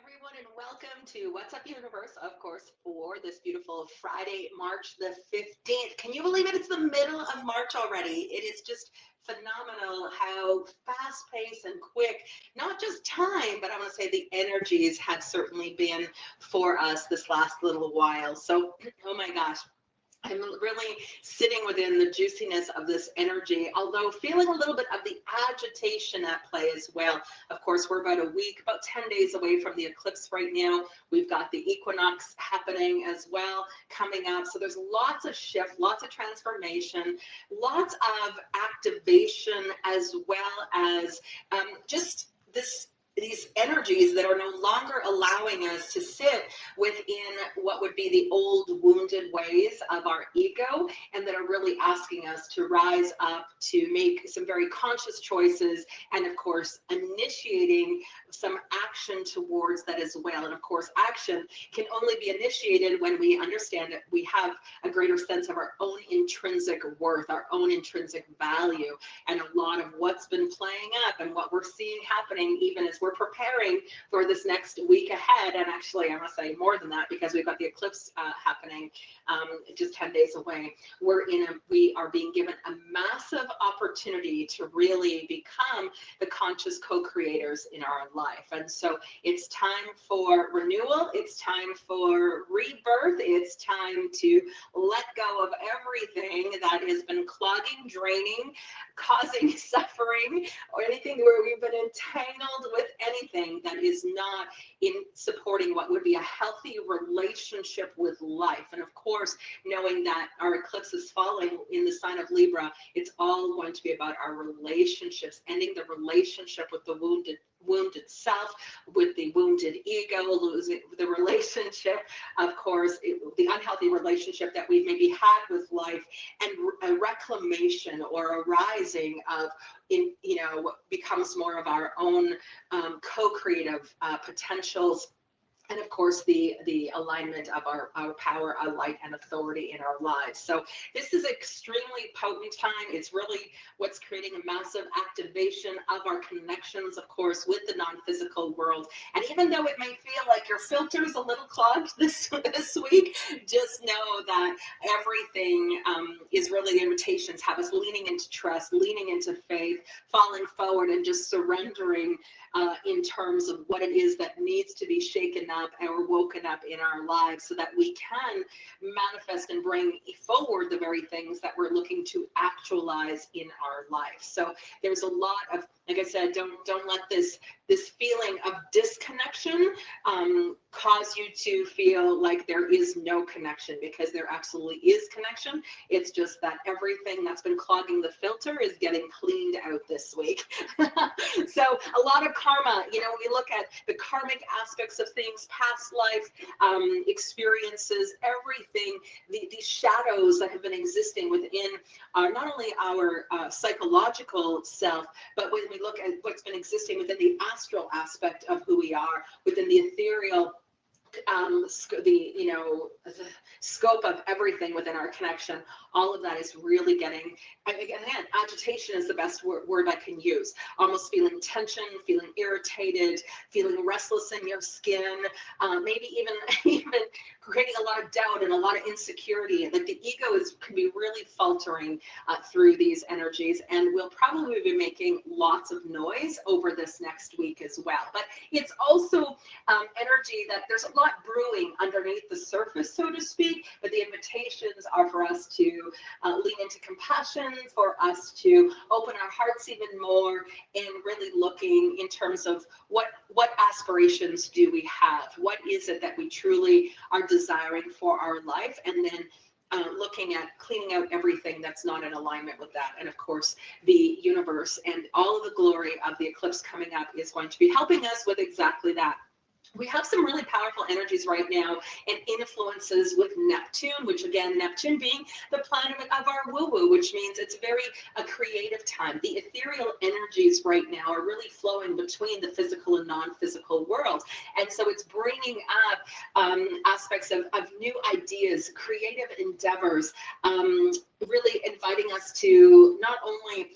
everyone, and welcome to What's Up Universe, of course, for this beautiful Friday, March the 15th. Can you believe it? It's the middle of March already. It is just phenomenal how fast paced and quick, not just time, but I want to say the energies have certainly been for us this last little while. So, oh my gosh. I'm really sitting within the juiciness of this energy, although feeling a little bit of the agitation at play as well. Of course, we're about a week, about 10 days away from the eclipse right now. We've got the equinox happening as well coming up. So there's lots of shift, lots of transformation, lots of activation, as well as just these energies that are no longer allowing us to sit within what would be the old wounded ways of our ego, and that are really asking us to rise up, to make some very conscious choices, and of course initiating some action towards that as well. And of course, action can only be initiated when we understand that we have a greater sense of our own intrinsic worth, our own intrinsic value. And a lot of what's been playing up and what we're seeing happening, even as we're preparing for this next week ahead, and actually I must say more than that, because we've got the eclipse happening just 10 days away. We are being given a massive opportunity to really become the conscious co-creators in our life. And so it's time for renewal, it's time for rebirth, it's time to let go of everything that has been clogging, draining, causing suffering, or anything where we've been entangled with anything that is not in supporting what would be a healthy relationship with life. And of course, knowing that our eclipse is falling in the sign of Libra, it's all going to be about our relationships, ending the relationship with the wounded self, with the wounded ego, losing the relationship, of course, the unhealthy relationship that we've maybe had with life, and a reclamation or a rising of what becomes more of our own co-creative potentials. And of course, the alignment of our power, our light, and authority in our lives. So this is extremely potent time. It's really what's creating a massive activation of our connections, of course, with the non-physical world. And even though it may feel like your filter is a little clogged this week, just know that everything is really invitations, have us leaning into trust, leaning into faith, falling forward, and just surrendering in terms of what it is that needs to be shaken up or woken up in our lives, so that we can manifest and bring forward the very things that we're looking to actualize in our life. So there's a lot of, like I said, don't let this feeling of disconnection cause you to feel like there is no connection, because there absolutely is connection. It's just that everything that's been clogging the filter is getting cleaned out this week. So a lot of karma, when we look at the karmic aspects of things, past life experiences, everything, these shadows that have been existing within not only our psychological self, but when we look at what's been existing within the astral aspect of who we are, within the ethereal, the scope of everything within our connection, all of that is really getting, again, agitation is the best word I can use. Almost feeling tension, feeling irritated, feeling restless in your skin, maybe even creating a lot of doubt and a lot of insecurity. Like the ego can be really faltering through these energies, and we'll probably be making lots of noise over this next week as well. But it's also energy that there's a lot brewing underneath the surface, so to speak, but the invitations are for us to lean into compassion, for us to open our hearts even more, and really looking in terms of what aspirations do we have, what is it that we truly are desiring for our life, and then looking at cleaning out everything that's not in alignment with that. And of course, the universe and all of the glory of the eclipse coming up is going to be helping us with exactly that. We have some really powerful energies right now and influences with Neptune, which again, Neptune being the planet of our woo-woo, which means it's very a creative time. The ethereal energies right now are really flowing between the physical and non-physical world. And so it's bringing up aspects of new ideas, creative endeavors, really inviting us to not only,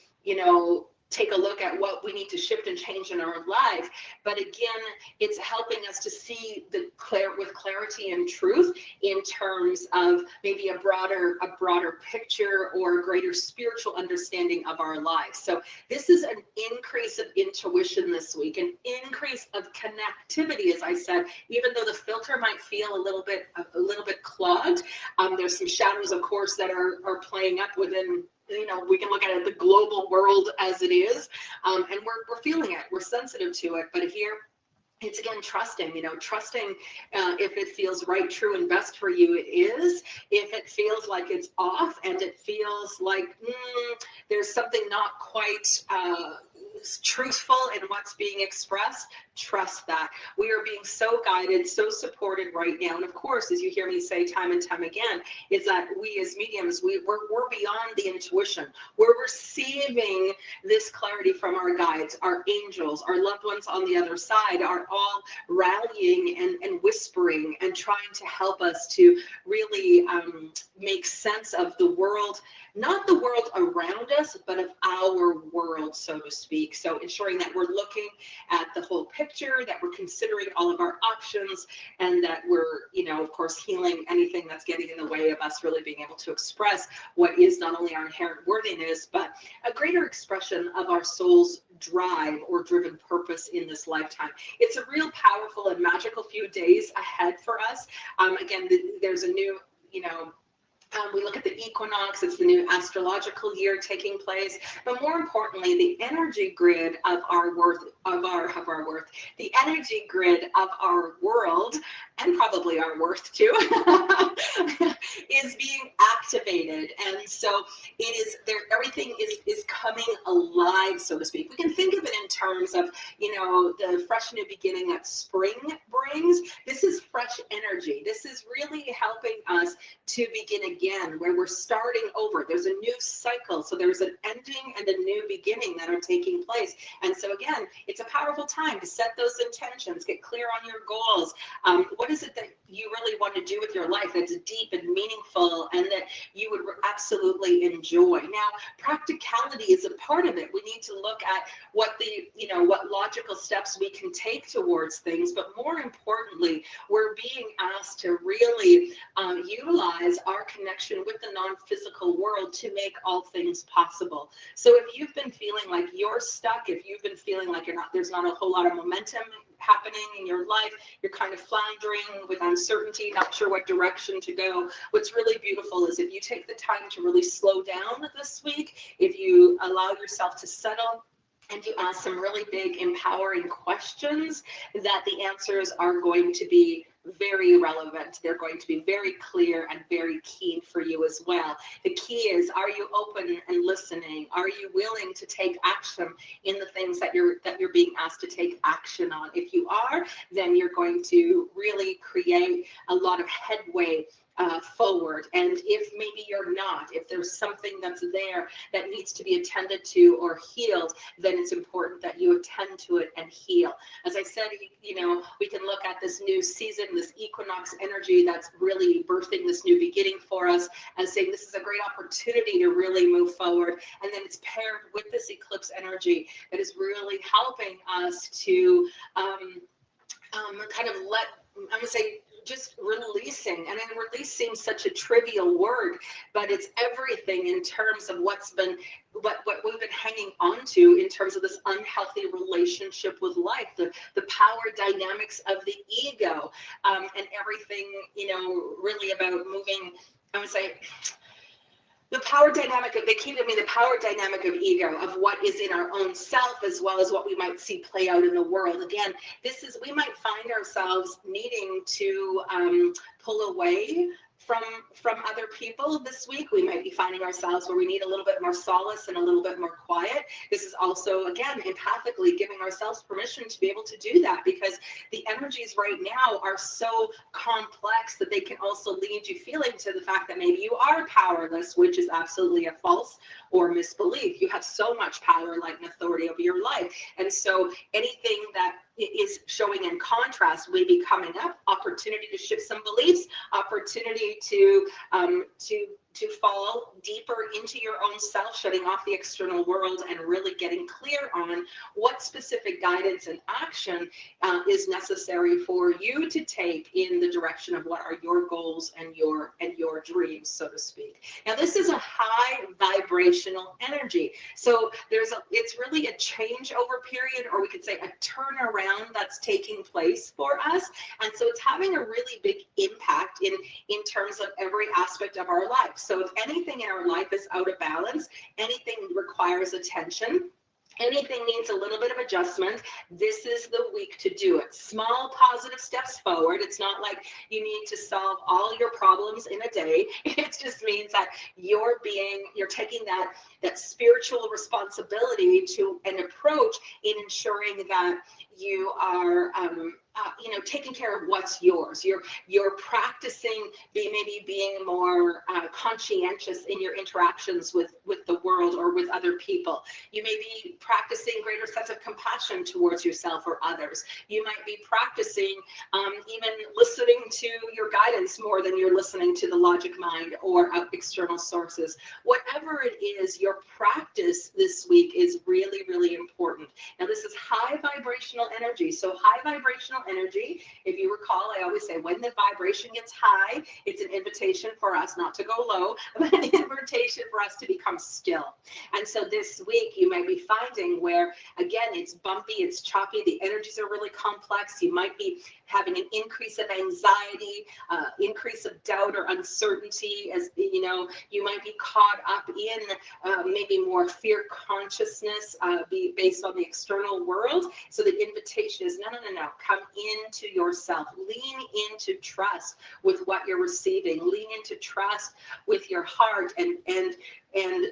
take a look at what we need to shift and change in our life. But again, it's helping us to see with clarity and truth in terms of maybe a broader picture or a greater spiritual understanding of our lives. So this is an increase of intuition this week, an increase of connectivity, as I said, even though the filter might feel a little bit clogged. There's some shadows, of course, that are playing up within, we can look at it, the global world as it is, and we're feeling it, we're sensitive to it. But here, it's again trusting, if it feels right, true, and best for you, it is. If it feels like it's off and it feels like there's something not quite truthful in what's being expressed, trust that. We are being so guided, so supported right now. And of course, as you hear me say time and time again, is that we as mediums, we're beyond the intuition. We're receiving this clarity from our guides, our angels, our loved ones on the other side are all rallying and whispering and trying to help us to really make sense of the world, not the world around us, but of our world, so to speak. So ensuring that we're looking at the whole picture, that we're considering all of our options, and that we're, of course, healing anything that's getting in the way of us really being able to express what is not only our inherent worthiness, but a greater expression of our soul's drive or driven purpose in this lifetime. It's a real powerful and magical few days ahead for us. Again, there's a new, we look at the equinox, it's the new astrological year taking place, but more importantly, the energy grid of our the energy grid of our world, and probably our worth too, is being activated. And so it is there, everything is coming alive, so to speak. We can think of it in terms of, the fresh new beginning that spring brings. This is fresh energy. This is really helping us to begin again, where we're starting over. There's a new cycle. So there's an ending and a new beginning that are taking place. And so again, it's a powerful time to set those intentions, get clear on your goals. What is it that you really want to do with your life that's deep and meaningful and that you would absolutely enjoy? Now, practicality is a part of it. We need to look at what what logical steps we can take towards things, but more importantly, we're being asked to really utilize our connection with the non-physical world to make all things possible. So if you've been feeling like you're stuck, if you've been feeling like there's not a whole lot of momentum happening in your life, you're kind of floundering with uncertainty, not sure what direction to go, what's really beautiful is if you take the time to really slow down this week, if you allow yourself to settle, and you ask some really big, empowering questions, that the answers are going to be very relevant. They're going to be very clear and very keen for you as well. The key is, are you open and listening? Are you willing to take action in the things that you're being asked to take action on? If you are, then you're going to really create a lot of headway forward. And if maybe you're not, if there's something that's there that needs to be attended to or healed, then it's important that you attend to it and heal. As I said, we can look at this new season, this equinox energy that's really birthing this new beginning for us, as saying this is a great opportunity to really move forward. And then it's paired with this eclipse energy that is really helping us to kind of I'm going to say, just releasing. And then release seems such a trivial word, but it's everything in terms of what we've been hanging on to in terms of this unhealthy relationship with life, the power dynamics of the ego, and everything, really about moving, I would say, the power dynamic of ego, of what is in our own self, as well as what we might see play out in the world. Again, we might find ourselves needing to pull away from other people this week. We might be finding ourselves where we need a little bit more solace and a little bit more quiet. This is also, again, empathically giving ourselves permission to be able to do that, because the energies right now are so complex that they can also lead you feeling to the fact that maybe you are powerless, which is absolutely a false or misbelief. You have so much power, light, and authority over your life. And so anything that is showing in contrast, maybe coming up, opportunity to shift some beliefs, opportunity to fall deeper into your own self, shutting off the external world and really getting clear on what specific guidance and action is necessary for you to take in the direction of what are your goals and your dreams, so to speak. Now, this is a high vibrational energy. So it's really a changeover period, or we could say a turnaround that's taking place for us. And so it's having a really big impact in terms of every aspect of our life. So if anything in our life is out of balance, anything requires attention, anything needs a little bit of adjustment, this is the week to do it. Small positive steps forward. It's not like you need to solve all your problems in a day. It just means that you're taking that spiritual responsibility to an approach in ensuring that you are taking care of what's yours. You're practicing maybe being more conscientious in your interactions with the world or with other people. You may be practicing greater sense of compassion towards yourself or others. You might be practicing even listening to your guidance more than you're listening to the logic mind or external sources. Whatever it is, your practice this week is really, really important. Now, this is high vibrational energy. So high vibrational energy, if you recall, I always say when the vibration gets high, it's an invitation for us not to go low, but an invitation for us to become still. And so this week you might be finding where, again, it's bumpy, it's choppy, the energies are really complex. You might be having an increase of anxiety, increase of doubt or uncertainty, as you might be caught up in maybe more fear consciousness based on the external world. So the invitation is no, come into yourself, lean into trust with what you're receiving, lean into trust with your heart, and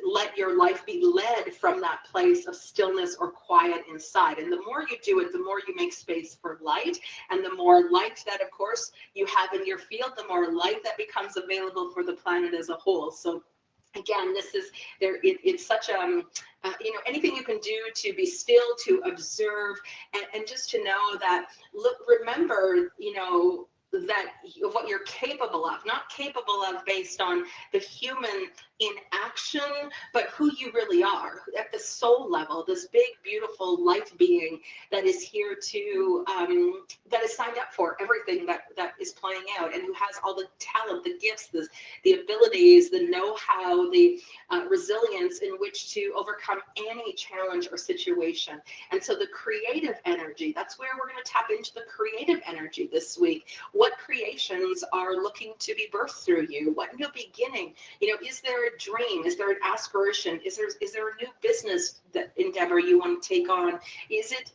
let your life be led from that place of stillness or quiet inside. And the more you do it, the more you make space for light, and the more light that, of course, you have in your field, the more light that becomes available for the planet as a whole. So again, it's such anything you can do to be still, to observe, and just to know that, remember, that what you're capable of, not capable of based on the human inaction, but who you really are at the soul level, this big, beautiful light being that is here to, that is signed up for everything that is playing out, and who has all the talent, the gifts, the abilities, the know-how, the resilience in which to overcome any challenge or situation. And so the creative energy, that's where we're going to tap into the creative energy this week. What creations are looking to be birthed through you? What new beginning? Is there a dream? Is there an aspiration? Is there a new business endeavor you want to take on? Is it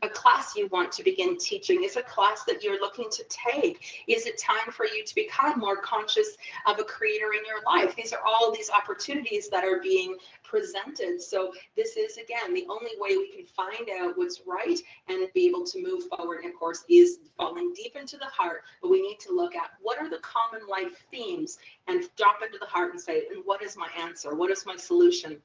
a class you want to begin teaching? Is it a class that you're looking to take? Is it time for you to become more conscious of a creator in your life? These are all these opportunities that are being presented. So this is, again, the only way we can find out what's right and be able to move forward, of course, is falling deep into the heart. But we need to look at what are the common life themes and drop into the heart and say, and what is my answer? What is my solution?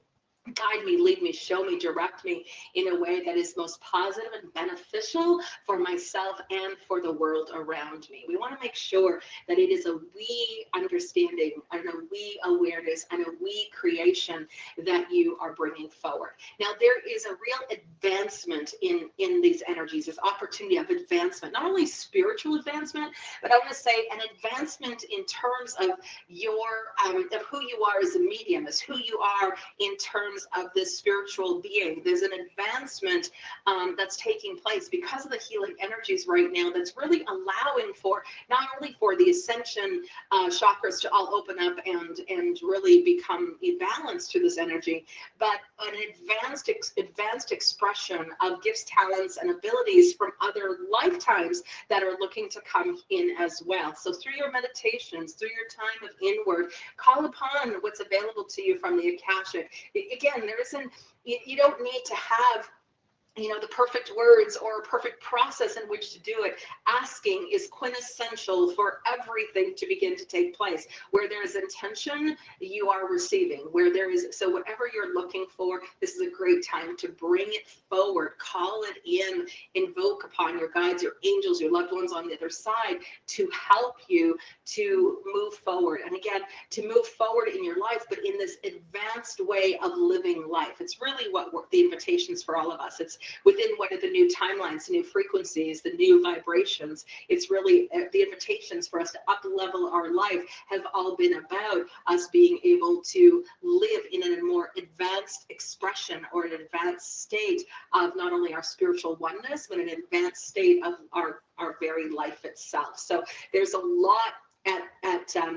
Guide me, lead me, show me, direct me in a way that is most positive and beneficial for myself and for the world around me. We want to make sure that it is a we understanding and a we awareness and a we creation that you are bringing forward. Now, there is a real advancement in these energies, this opportunity of advancement, not only spiritual advancement, but I want to say an advancement in terms of your of who you are as a medium, as who you are in terms of this spiritual being. There's an advancement that's taking place because of the healing energies right now that's really allowing for not only for the ascension chakras to all open up and really become balanced to this energy, but an advanced expression of gifts, talents, and abilities from other lifetimes that are looking to come in as well. So through your meditations, through your time of inward, call upon what's available to you from the Akashic. Again, you don't need to have the perfect words or a perfect process in which to do it. Asking is quintessential for everything to begin to take place. Where there is intention, you are receiving. Where there is, so whatever you're looking for, this is a great time to bring it forward, call it in, invoke upon your guides, your angels, your loved ones on the other side to help you to move forward. And again, to move forward in your life, but in this advanced way of living life. It's really what the invitations for all of us. It's within what are the new timelines, the new frequencies, the new vibrations. It's really the invitations for us to up level our life have all been about us being able to live in a more advanced expression or an advanced state of not only our spiritual oneness, but an advanced state of our very life itself. So there's a lot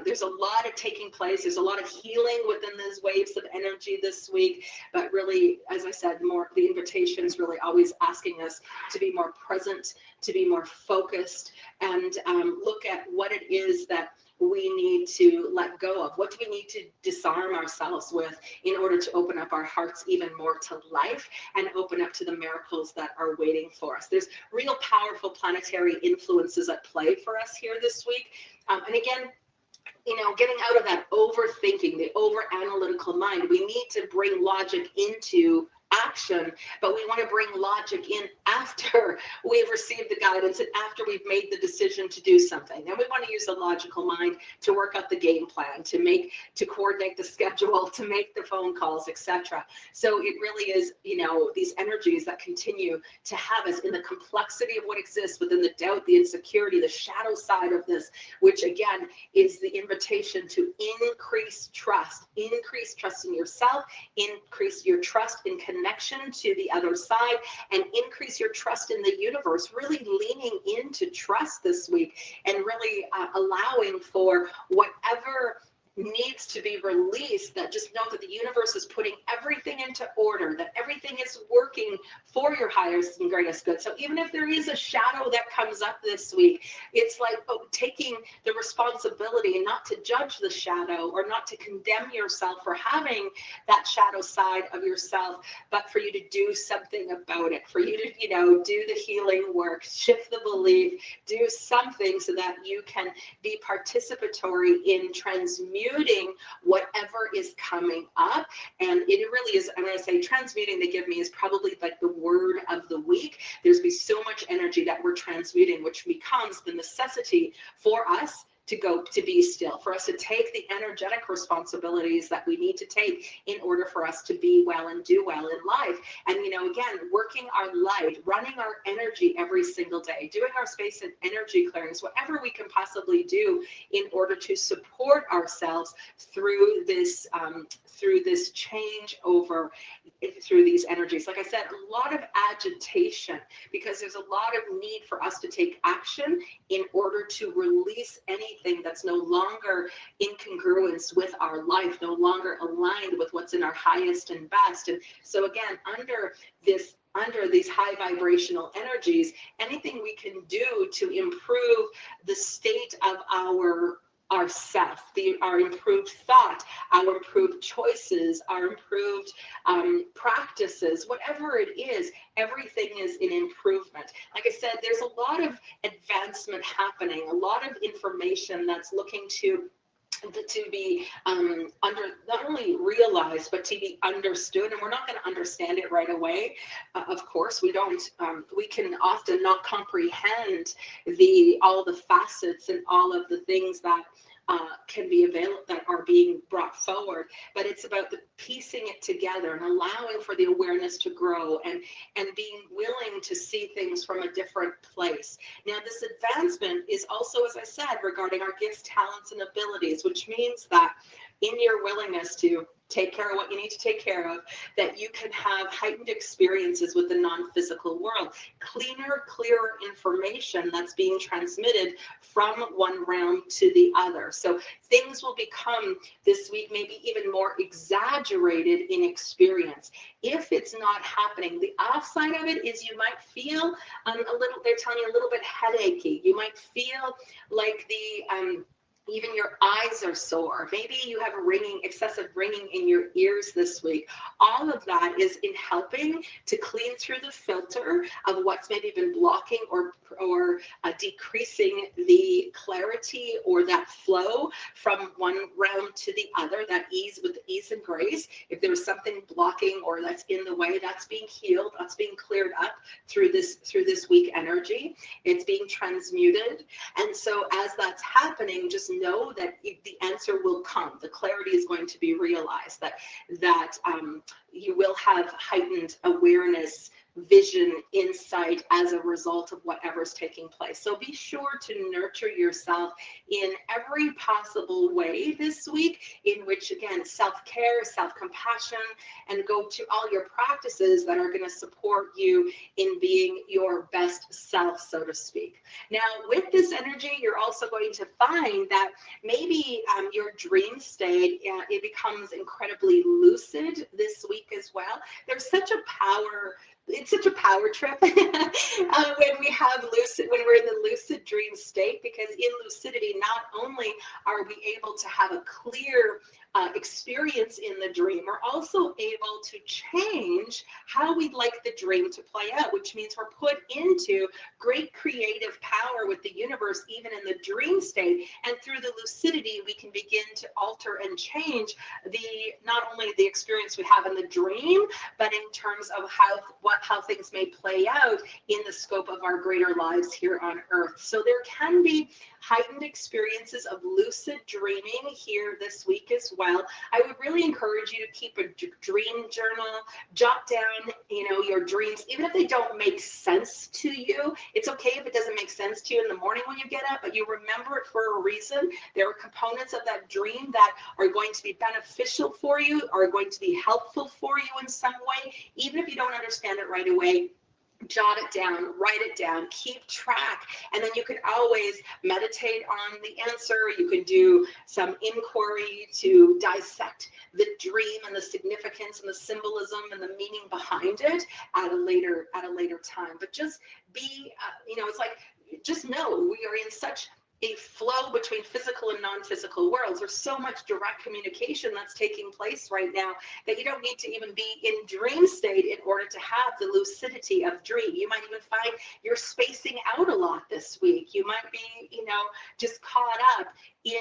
there's a lot of taking place. There's a lot of healing within these waves of energy this week, but really, as I said, more the invitation is really always asking us to be more present, to be more focused, and look at what it is that we need to let go of. What do we need to disarm ourselves with in order to open up our hearts even more to life and open up to the miracles that are waiting for us? There's real powerful planetary influences at play for us here this week. And again, getting out of that overthinking, the over analytical mind, we need to bring logic into action, but we want to bring logic in after we've received the guidance and after we've made the decision to do something. And we want to use the logical mind to work out the game plan, to coordinate the schedule, to make the phone calls, etc. So it really is, these energies that continue to have us in the complexity of what exists within the doubt, the insecurity, the shadow side of this, which again is the invitation to increase trust in yourself, increase your trust in connection to the other side, and increase your trust in the universe, really leaning into trust this week and really allowing for whatever needs to be released, that just know that the universe is putting everything into order, that everything is working for your highest and greatest good. So even if there is a shadow that comes up this week, it's like taking the responsibility not to judge the shadow or not to condemn yourself for having that shadow side of yourself, but for you to do something about it, for you to, do the healing work, shift the belief, do something so that you can be participatory in transmuting whatever is coming up. And it really is, I'm going to say transmuting, they give me, is probably like the word of the week. There's be so much energy that we're transmuting, which becomes the necessity for us to go to be still, for us to take the energetic responsibilities that we need to take in order for us to be well and do well in life. And, again, working our light, running our energy every single day, doing our space and energy clearings, whatever we can possibly do in order to support ourselves through this change over, through these energies. Like I said, a lot of agitation, because there's a lot of need for us to take action in order to release anything that's no longer in congruence with our life, no longer aligned with what's in our highest and best. And so again, under these high vibrational energies, anything we can do to improve the state of ourself, our improved thought, our improved choices, our improved practices, whatever it is, everything is an improvement. Like I said, there's a lot of advancement happening, a lot of information that's looking to be not only realized, but to be understood. And we're not going to understand it right away. Of course, we don't. We can often not comprehend all the facets and all of the things that can be available, that are being brought forward. But it's about the piecing it together and allowing for the awareness to grow and being willing to see things from a different place. Now, this advancement is also, as I said, regarding our gifts, talents, and abilities, which means that in your willingness to take care of what you need to take care of, that you can have heightened experiences with the non-physical world, clearer information that's being transmitted from one realm to the other. So things will become this week maybe even more exaggerated in experience. If it's not happening, the offside of it is you might feel they're telling you a little bit headachy. You might feel like Even your eyes are sore. Maybe you have excessive ringing in your ears this week. All of that is in helping to clean through the filter of what's maybe been blocking or decreasing the clarity or that flow from one realm to the other, that ease with ease and grace. If there's something blocking or that's in the way, that's being healed, that's being cleared up through this week energy. It's being transmuted. And so as that's happening, just know that the answer will come. The clarity is going to be realized, that you will have heightened awareness, vision, insight as a result of whatever's taking place. So be sure to nurture yourself in every possible way this week, in which, again, self-care, self-compassion, and go to all your practices that are going to support you in being your best self, so to speak. Now, with this energy, you're also going to find that maybe your dream state, it becomes incredibly lucid this week as well. There's such a power. It's such a power trip when we're in the lucid dream state, because in lucidity, not only are we able to have a clear experience in the dream, we're also able to change how we'd like the dream to play out, which means we're put into great creative power with the universe, even in the dream state. And through the lucidity, we can begin to alter and change not only the experience we have in the dream, but in terms of how things may play out in the scope of our greater lives here on Earth. So there can be heightened experiences of lucid dreaming here this week as well. I would really encourage you to keep a dream journal, jot down, your dreams, even if they don't make sense to you. It's okay if it doesn't make sense to you in the morning when you get up, but you remember it for a reason. There are components of that dream that are going to be beneficial for you, are going to be helpful for you in some way, even if you don't understand it right away. Jot it down, write it down, keep track, and then you can always meditate on the answer. You can do some inquiry to dissect the dream and the significance and the symbolism and the meaning behind it at a later time. But just be, it's like, just know we are in such a flow between physical and non-physical worlds. There's so much direct communication that's taking place right now that you don't need to even be in dream state in order to have the lucidity of dream. You might even find you're spacing out a lot this week. You might be, just caught up in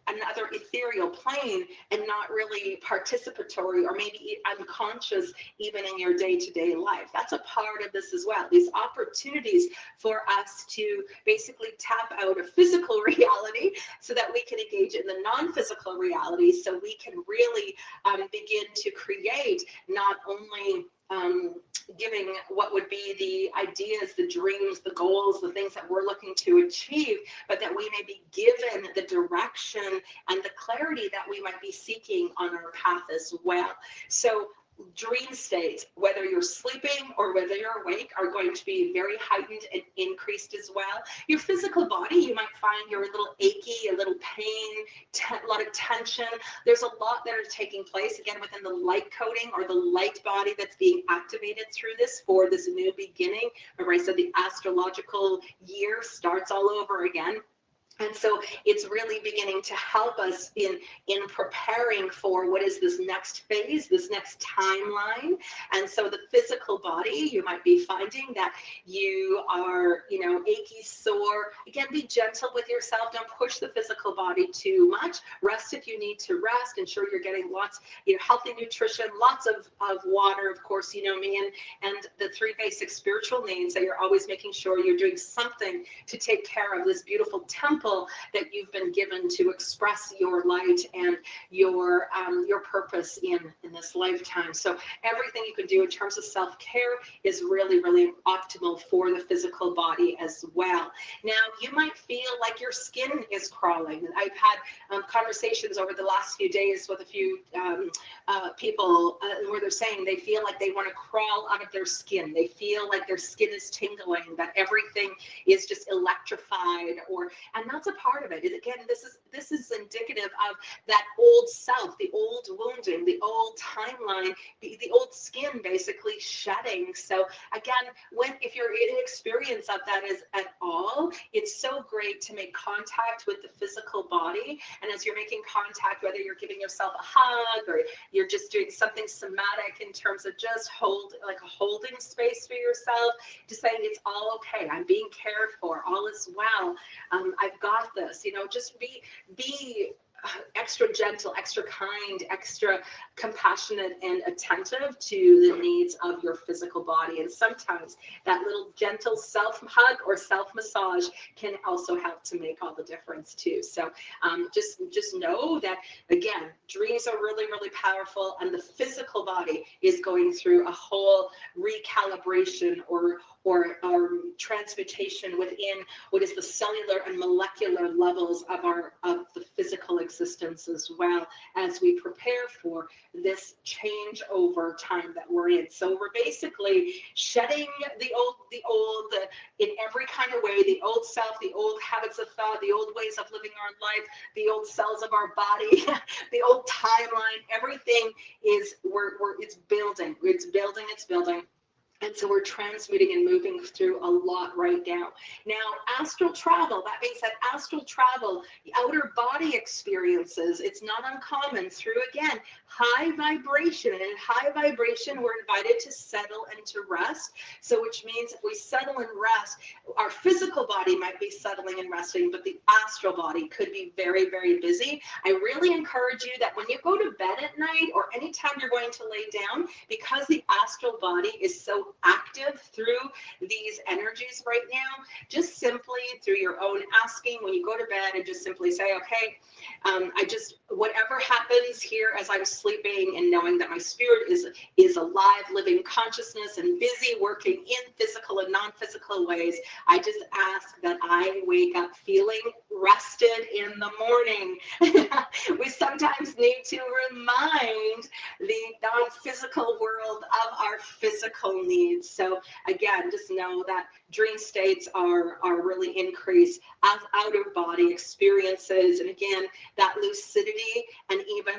another ethereal plane and not really participatory, or maybe unconscious even in your day-to-day life. That's a part of this as well. These opportunities for us to basically tap out of physical reality so that we can engage in the non-physical reality, so we can really begin to create not only giving what would be the ideas, the dreams, the goals, the things that we're looking to achieve, but that we may be given the direction and the clarity that we might be seeking on our path as well. So dream states, whether you're sleeping or whether you're awake, are going to be very heightened and increased as well. Your physical body, you might find you're a little achy, a little pain, a lot of tension. There's a lot that are taking place, again, within the light coding or the light body that's being activated through this for this new beginning. Remember, I said the astrological year starts all over again. And so it's really beginning to help us in preparing for what is this next phase, this next timeline. And so the physical body, you might be finding that you are, achy, sore. Again, be gentle with yourself. Don't push the physical body too much. Rest if you need to rest. Ensure you're getting lots, healthy nutrition, lots of water, of course, me, and the three basic spiritual needs that you're always making sure you're doing something to take care of this beautiful temple that you've been given to express your light and your purpose in this lifetime. So everything you can do in terms of self-care is really, really optimal for the physical body as well. Now, you might feel like your skin is crawling. I've had conversations over the last few days with a few people where they're saying they feel like they want to crawl out of their skin. They feel like their skin is tingling, that everything is just electrified, and that's a part of it. Again, this is indicative of that old self, the old wounding, the old timeline, the old skin basically shedding. So again, if you're in experience of that is at all, it's so great to make contact with the physical body. And as you're making contact, whether you're giving yourself a hug or you're just doing something somatic in terms of just like a holding space for yourself, just saying it's all okay, I'm being cared for, all is well, I've got this, just be extra gentle, extra kind, extra compassionate and attentive to the needs of your physical body. And sometimes that little gentle self hug or self massage can also help to make all the difference too. So just know that, again, dreams are really, really powerful, and the physical body is going through a whole recalibration or transmutation within what is the cellular and molecular levels of the physical existence, as well as we prepare for this change over time that we're in. So we're basically shedding the old in every kind of way, the old self, the old habits of thought, the old ways of living our life, the old cells of our body, the old timeline. Everything is it's building. And so we're transmuting and moving through a lot right now. Now, astral travel, that means that astral travel, the outer body experiences, it's not uncommon through, again, high vibration. And in high vibration, we're invited to settle and to rest. So which means if we settle and rest, our physical body might be settling and resting, but the astral body could be very, very busy. I really encourage you that when you go to bed at night or anytime you're going to lay down, because the astral body is so active through these energies right now, just simply through your own asking when you go to bed, and just simply say, okay, whatever happens here as I'm sleeping, and knowing that my spirit is alive, living consciousness and busy working in physical and non-physical ways, I just ask that I wake up feeling rested in the morning. We sometimes need to remind the non-physical world of our physical needs. So again, just know that dream states are really increased as outer body experiences. And again, that lucidity, and even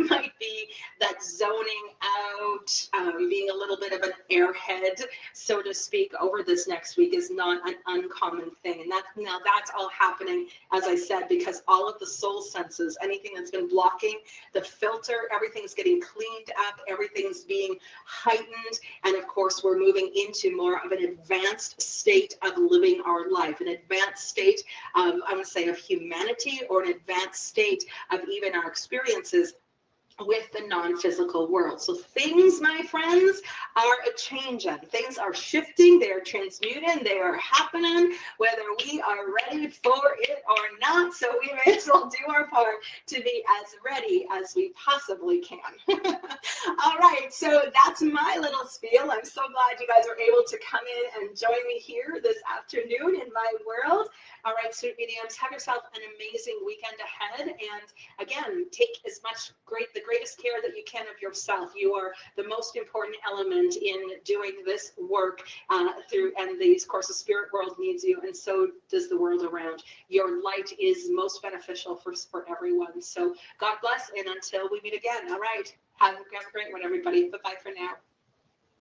might be that zoning out, being a little bit of an airhead, so to speak, over this next week is not an uncommon thing. And that's all happening, as I said, because all of the soul senses, anything that's been blocking the filter, everything's getting cleaned up, everything's being heightened. And of course, we're moving into more of an advanced state of living our life, an advanced state of, I would say, of humanity, or an advanced state of even our experiences with the non-physical world. So things, my friends, are a-changing. Things are shifting, they are transmuting, they are happening, whether we are ready for it or not. So we may as well do our part to be as ready as we possibly can. All right, so that's my little spiel. I'm so glad you guys were able to come in and join me here this afternoon in my world. All right, sweet mediums, have yourself an amazing weekend ahead. And again, take the greatest care that you can of yourself. You are the most important element in doing this work and the Course of Spirit world needs you, and so does the world around. Your light is most beneficial for everyone. So God bless, and until we meet again. All right, have a great one, everybody. Bye-bye for now.